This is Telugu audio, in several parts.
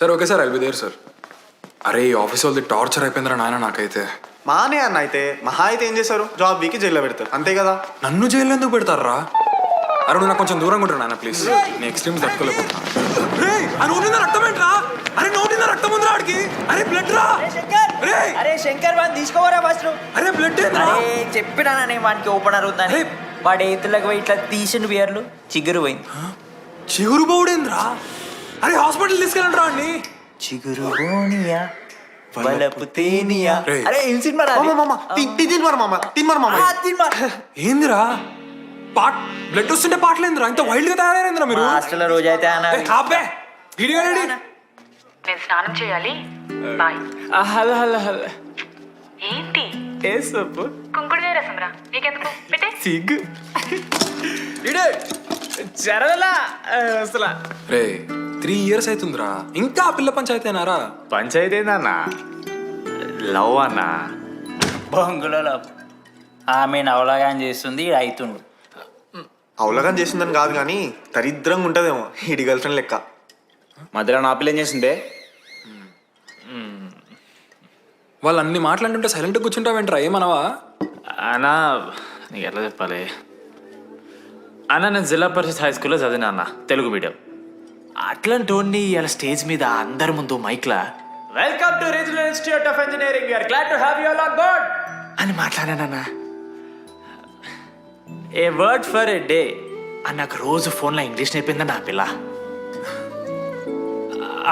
Sir okay sir I'll be there sir. అరే ఈ ఆఫీస్ వాళ్ళది టార్చర్ అయిపోయిందిరా నాయన నాకైతే. మానే అన్న అయితే మహా అయితే ఏం చేశారు, జాబ్ వీకి జైల్లో పెడతారు అంతే కదా. నన్ను జైలు ఎందుకు పెడతారా? అరే నువ్వు నాకు కొంచెం దూరంగా ఉంటాడు నాయన ప్లీజ్. నేను ఎక్స్ట్రీమ్స్ తట్టుకోలేకపోతున్నా. రక్తం ఏంట్రా? అరే నోటిందా రక్తం ఉందిరా ఆడికి. అరే బ్లడ్ రా. అరే శంకర్ వాడిని తీసుకోవరా ఫస్ట్. అరే బ్లడ్ ఏంట్రా? చెప్పినా నేను వానికి ఓపెనర్ ఉందని. వాడి ఎత్తులకు పోయి ఇట్లా తీసిన బియర్లు చిగురు పోయింది. చిగురు బౌడేంద్రా? అరే హాస్పిటల్ తీసుకెళ్ళండి రా అండి. చిగురు బోనియా బలపు తేనియా. అరే ఏం సినిమా ఏందిరా పాట్ బ్లడ్ వస్తుంటే పాటలేందిరా? ఇంత వైల్డ్ గా తయారైందిరా మీరు. హాస్టల్లో రోజు అయితే నేను స్నానం చేయాలి. బాయ్. Hello hello hello. ఏంటి ఏ సొప్పు? కుంకుడుగా రసం రా. నీకెందుకు పెట్టే సిగ్గు జరగలా అసలు. రే 3 years అవుతుందిరా, ఇంకా ఆ పిల్ల పంచాయతీ అయినారా? పంచాయతీ ఏందన్నా? లవ్ అన్నా. బొంగులో ఆమె నవలాగా చేస్తుంది అవుతుండు. అవలగాని చేసిందని కాదు కానీ దరిద్రంగా ఉంటదేమో ఈడి గర్ల్ ఫ్రెండ్ లెక్క. మధ్యలో నా పిల్ల ఏం చేసిందే? వాళ్ళు అన్ని మాట్లాడుతుంటే సైలెంట్గా కూర్చుంటావేంట్రా? ఏమనవా? అన్నా నీకు ఎట్లా చెప్పాలి అన్న, నేను జిల్లా పరిషత్ హై స్కూల్లో చదివినా అన్న, తెలుగు మీడియం. అట్లాంటి వాడిని ఇలా స్టేజ్ మీద అందరి ముందు మైక్లా welcome to regional institute of engineering, we are glad to have you all on board అని మాట్లాడానన్న. A word for a day అని నాకు రోజు ఫోన్లో ఇంగ్లీష్ నేర్పిందని నా పిల్ల.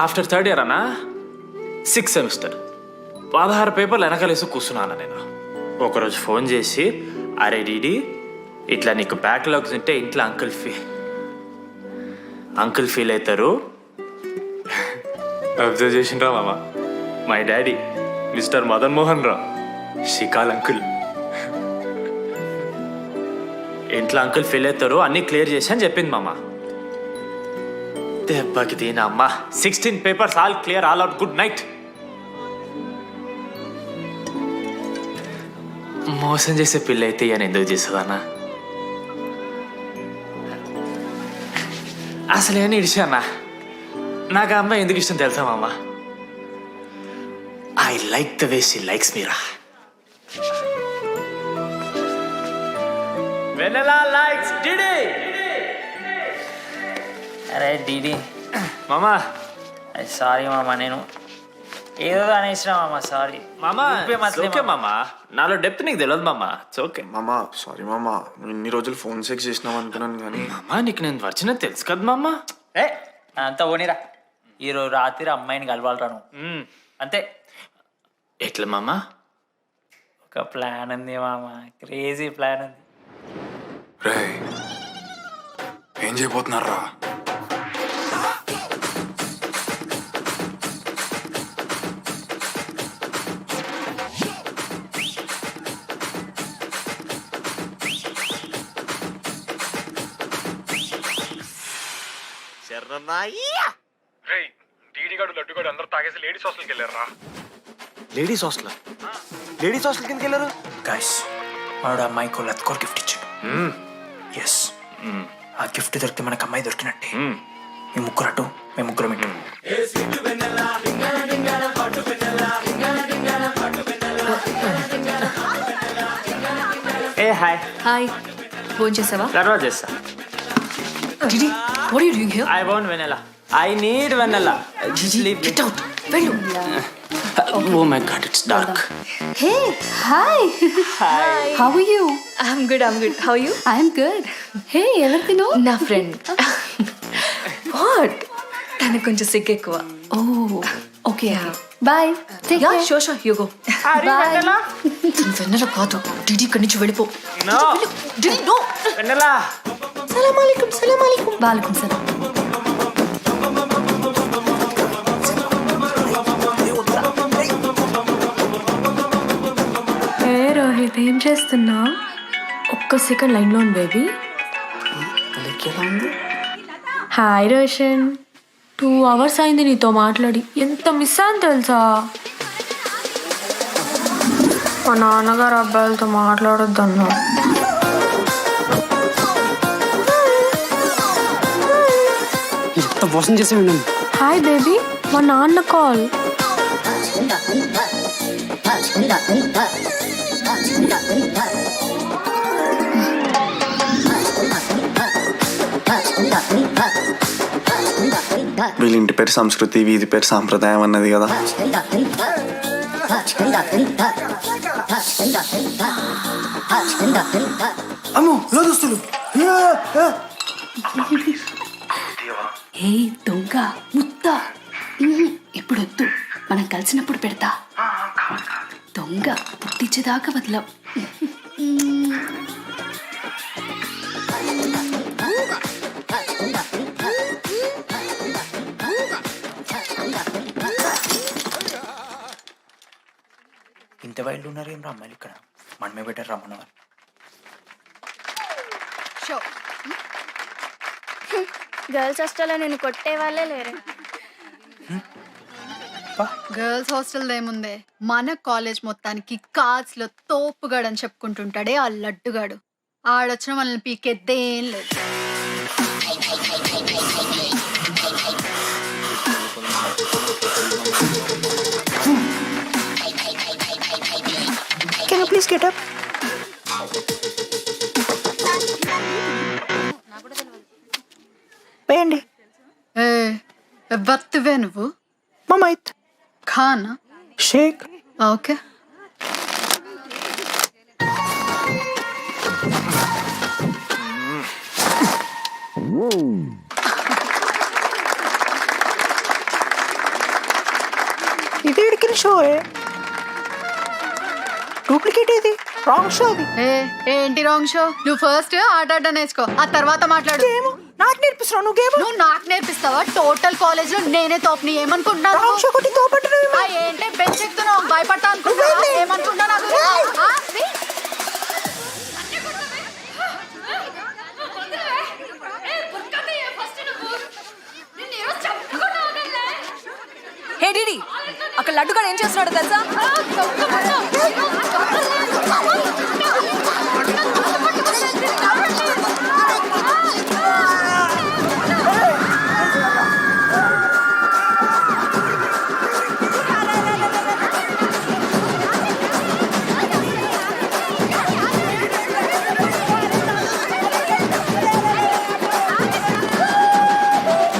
ఆఫ్టర్ 3rd year అన్న 6th semester 16 పేపర్లు వెనకాలేసి కూర్చున్నాను నేను. ఒకరోజు ఫోన్ చేసి, అరే డీడీ ఇట్లా నీకు బ్యాక్లాగ్స్ ఉంటే ఇంట్లో అంకుల్ ఫీల్ అవుతారు. అబ్జర్వ్ చేసిండ్రా మామ, my daddy mister Madan Mohan Rao Shikal uncle. ఇంట్లో అంకుల్ ఫీల్ అవుతారు, అన్నీ క్లియర్ చేసి అని చెప్పింది మామ. దెబ్బకి దీని అమ్మ 16 papers all clear, all out, good night. మోసం చేసే పిల్ల అయితే ఇవన్నీ ఎందుకు చేస్తుందన్నా? అసలు ఏమని ఇడిచానా? నాకు ఆ అమ్మాయి ఎందుకు ఇష్టం తెలుసా మామ? I like the way she likes Meera. Vennela likes DD. అరే డీడీ మామా సారీ మామ, నేను ఏదో అనేసిన మామ, సారీ మామా. ఓకే మామా, నాలో డెప్త్ నీకు తెలియదు మామా. ఇట్స్ ఓకే మామా. సారీ మామా, నువ్వు ఇన్ని రోజులు ఫోన్ సెక్స్ చేసినావు అనుకున్నాను కానీ. మామా నీకు నేను వచ్చిన తెలుసు కదా మామా. ఏ అంతా పోనీరా, ఈరోజు రాత్రి అమ్మాయిని కలవాలరాను అంతే. ఎట్లా మామా? ఒక ప్లాన్ ఉంది మామ, క్రేజీ ప్లాన్ ఉంది. రే ఏం చేయబోతున్నారా? లేడీస్ హాస్టల్ కిందకి వెళ్ళారు గైస్, వాడు అమ్మాయికి లత్కోర్ గిఫ్ట్ ఇచ్చాడు. ఎస్, ఆ గిఫ్ట్ దొరికితే మనకు అమ్మాయి దొరికినట్టే. మీ ముగ్గురు అటు, మేము ముగ్గురు ఇటు. ఏ హాయ్. హాయ్, ఫోన్ చేసావా? తర్వాత చేస్తా. Didi, what are you doing here? I want vanilla. I need vanilla. Just leave me. Get out. Vellu. Oh my god, it's dark. Hey, hi. Hi. How are you? I'm good. How are you? I'm good. Hey, everything know? నా ఫ్రెండ్. What? తనకు కొంచెం సిగ్గు ఎక్కువ. Oh, okay. Bye. Take యా care. Sure you go. Bye. Vennela కాదు, డిడి ఇక్కడి నుంచి వెళ్ళిపో. No. DD no. Vanilla. Salam alaikum. Walaikum salam. ఏ రోహిత్, ఏం చేస్తున్నా? ఒక్క సెకండ్ లైన్లో ఉంది బేబీ. హాయ్ రోషన్, 2 hours అయింది నీతో మాట్లాడి. ఎంత మిస్ అని తెలుసా? మా నాన్నగారు అబ్బాయిలతో మాట్లాడొద్దన్నా. ఎంత మోసం చేసి ఉండండి. Hi baby. మా నాన్న కాల్. వీళ్ళ ఇంటి పేరు సంస్కృతి, వీధి పేరు సాంప్రదాయం అన్నది కదా. అమ్మో లోదుస్తులు. ఏ దొంగ ముత్త ఇప్పుడు వద్దు, మనం కలిసినప్పుడు పెడతా. దొంగ పుట్టించేదాకా వదలం. ఇంత వైల్డ్ ఉన్నారు ఏం రా అమ్మాయిలు ఇక్కడ. మనమే బెటర్ రమ్మన్నారు. గర్ల్స్ హాస్టల్లో నేను కొట్టే వాళ్ళే లేరు. గర్ల్స్ హాస్టల్ ఏముందే, మన కాలేజ్ మొత్తానికి కార్డ్స్ లో తోపుగాడు అని చెప్పుకుంటుంటాడే ఆ లడ్డుగాడు. ఆడొచ్చిన మనల్ని పీకెద్దేం లేదు. Can you please get up? వేయండి. ఏ ఎవ్వత్తువే నువ్వు? మమైత్ ఖానా? షేక్. ఓకే. ఇది ఎడికిన షో డూప్లికేట్ ఇది రాంగ్ షో అది. ఏంటి రాంగ్ షో? నువ్వు ఫస్ట్ ఆట ఆట నేర్చుకో, ఆ తర్వాత మాట్లాడు. నాకు నేర్పిస్తున్నావు నువ్వు గేమ్. నువ్వు నాకు నేర్పిస్తావా? టోటల్ కాలేజ్ లో నేనే తోపుని. ఏమనుకుంటున్నావు? రాంగ్ షో కొట్టి తోపట్టు. ఏంటి బెంచ్ ఎక్కుతున్నావు? భయపడతా అనుకుంటున్నావా? ఏమనుకుంటా నాకు? హే డిడి, అక్కడ లడ్డుగాడు ఏం చేస్తున్నాడో తెలుసా?